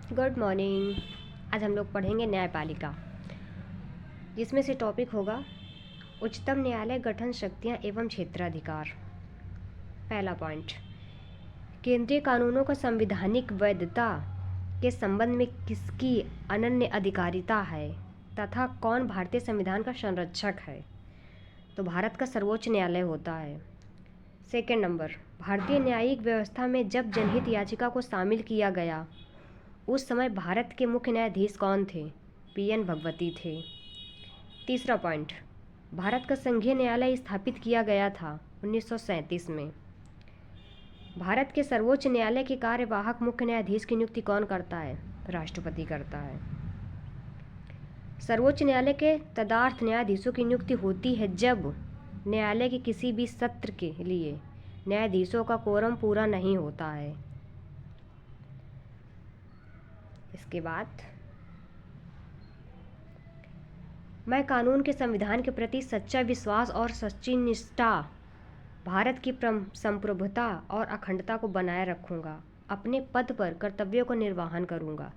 Good morning. आज हम लोग पढ़ेंगे न्यायपालिका, जिसमें से टॉपिक होगा उच्चतम न्यायालय गठन शक्तियाँ एवं क्षेत्राधिकार। पहला पॉइंट, केंद्रीय कानूनों का संवैधानिक वैधता के संबंध में किसकी अनन्य अधिकारिता है तथा कौन भारतीय संविधान का संरक्षक है? तो भारत का सर्वोच्च न्यायालय होता है। सेकेंड नंबर, भारतीय न्यायिक व्यवस्था में जब जनहित याचिका को शामिल किया गया उस समय भारत के मुख्य न्यायाधीश कौन थे? पीएन भगवती थे। तीसरा पॉइंट, भारत का संघीय न्यायालय स्थापित किया गया था 1937 में। भारत के सर्वोच्च न्यायालय के कार्यवाहक मुख्य न्यायाधीश की नियुक्ति कौन करता है? राष्ट्रपति करता है। सर्वोच्च न्यायालय के तदर्थ न्यायाधीशों की नियुक्ति होती है जब न्यायालय के किसी भी सत्र के लिए न्यायाधीशों का कोरम पूरा नहीं होता है। इसके बाद, मैं कानून के संविधान के प्रति सच्चा विश्वास और सच्ची निष्ठा, भारत की संप्रभुता और अखंडता को बनाए रखूंगा, अपने पद पर कर्तव्यों का निर्वहन करूंगा,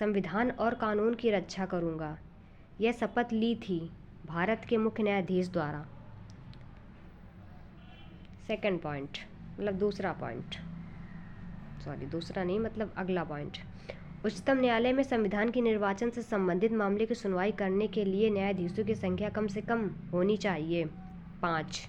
संविधान और कानून की रक्षा करूंगा। यह शपथ ली थी भारत के मुख्य न्यायाधीश द्वारा। सेकंड पॉइंट, अगला पॉइंट, उच्चतम न्यायालय में संविधान के निर्वाचन से संबंधित मामले की सुनवाई करने के लिए न्यायाधीशों की संख्या कम से कम होनी चाहिए 5।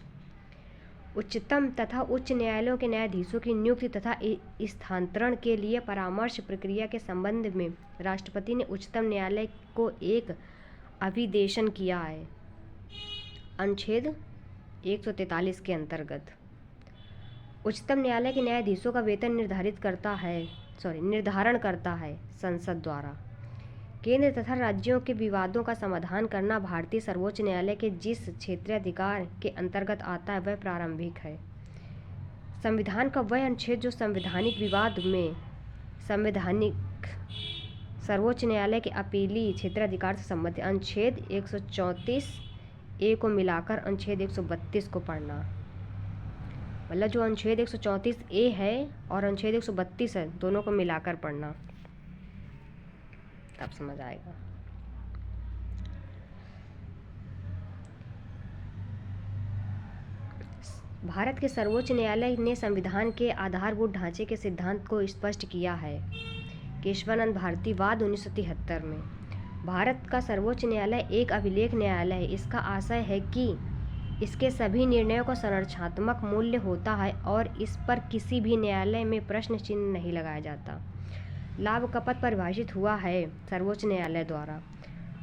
उच्चतम तथा उच्च न्यायालयों के न्यायाधीशों की नियुक्ति तथा स्थानांतरण के लिए परामर्श प्रक्रिया के संबंध में राष्ट्रपति ने उच्चतम न्यायालय को एक अभिदेशन किया है अनुच्छेद 143 के अंतर्गत। उच्चतम न्यायालय के न्यायाधीशों का वेतन निर्धारण करता है संसद द्वारा। केंद्र तथा राज्यों के विवादों का समाधान करना भारतीय सर्वोच्च न्यायालय के जिस क्षेत्राधिकार के अंतर्गत आता है वह प्रारंभिक है। संविधान का वह अनुच्छेद जो संवैधानिक विवाद में सर्वोच्च न्यायालय के अपीली क्षेत्राधिकार से संबंधित अनुच्छेद 134A को मिलाकर अनुच्छेद 132 को पढ़ना। मतलब जो अनुच्छेद 134A है और अनुच्छेद 132 है, दोनों को मिलाकर पढ़ना, तब समझ आएगा। भारत के सर्वोच्च न्यायालय ने संविधान के आधारभूत ढांचे के सिद्धांत को स्पष्ट किया है। केशवानंद भारती वाद 1973 में। भारत का सर्वोच्च न्यायालय एक अभिलेख न्यायालय है। इसका आशय है कि इसके सभी निर्णयों का संरक्षणात्मक मूल्य होता है और इस पर किसी भी न्यायालय में प्रश्न चिन्ह नहीं लगाया जाता। लाभ का पद परिभाषित हुआ है सर्वोच्च न्यायालय द्वारा।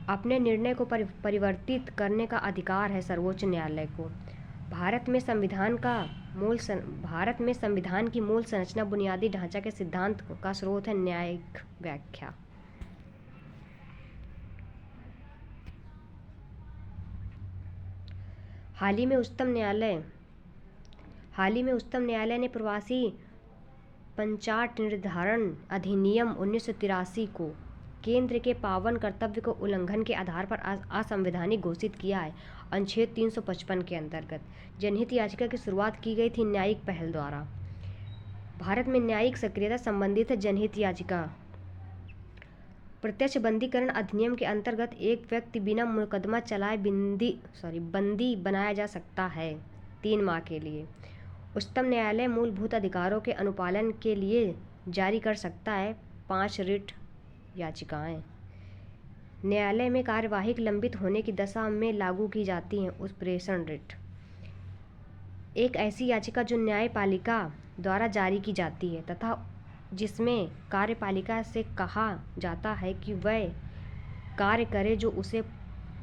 अपने निर्णय को परिवर्तित करने का अधिकार है सर्वोच्च न्यायालय को। भारत में संविधान की मूल संरचना बुनियादी ढांचा के सिद्धांत का स्रोत है न्यायिक व्याख्या। हाल ही में उच्चतम न्यायालय ने प्रवासी पंचाट निर्धारण अधिनियम 1983 को केंद्र के पावन कर्तव्य को उल्लंघन के आधार पर असंवैधानिक घोषित किया है। अनुच्छेद 355 के अंतर्गत जनहित याचिका की शुरुआत की गई थी न्यायिक पहल द्वारा। भारत में न्यायिक सक्रियता संबंधित है जनहित याचिका। प्रत्यक्ष बंदीकरण अधिनियम के अंतर्गत एक व्यक्ति बिना मुकदमा चलाए बंदी बनाया जा सकता है 3 माह के लिए। उच्चतम न्यायालय मूलभूत अधिकारों के अनुपालन के लिए जारी कर सकता है 5 रिट याचिकाएं। न्यायालय में कार्यवाही लंबित होने की दशा में लागू की जाती हैं उत्प्रेषण रिट, एक ऐसी याचिका जो न्यायपालिका द्वारा जारी की जाती है तथा जिसमें कार्यपालिका से कहा जाता है कि वह कार्य करे जो उसे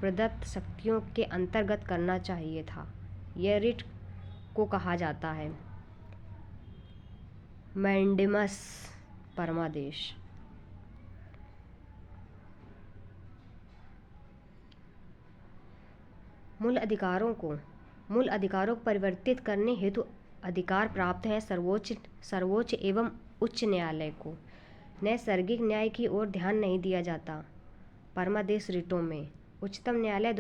प्रदत्त शक्तियों के अंतर्गत करना चाहिए था। यह रिट को कहा जाता है मैंडेमस परमादेश। मूल अधिकारों को परिवर्तित करने हेतु अधिकार प्राप्त है सर्वोच्च एवं उच्च न्यायालय को। नैसर्गिक न्याय की ओर ध्यान नहीं दिया जाता परमादेश रिटों में। उच्चतम न्यायालय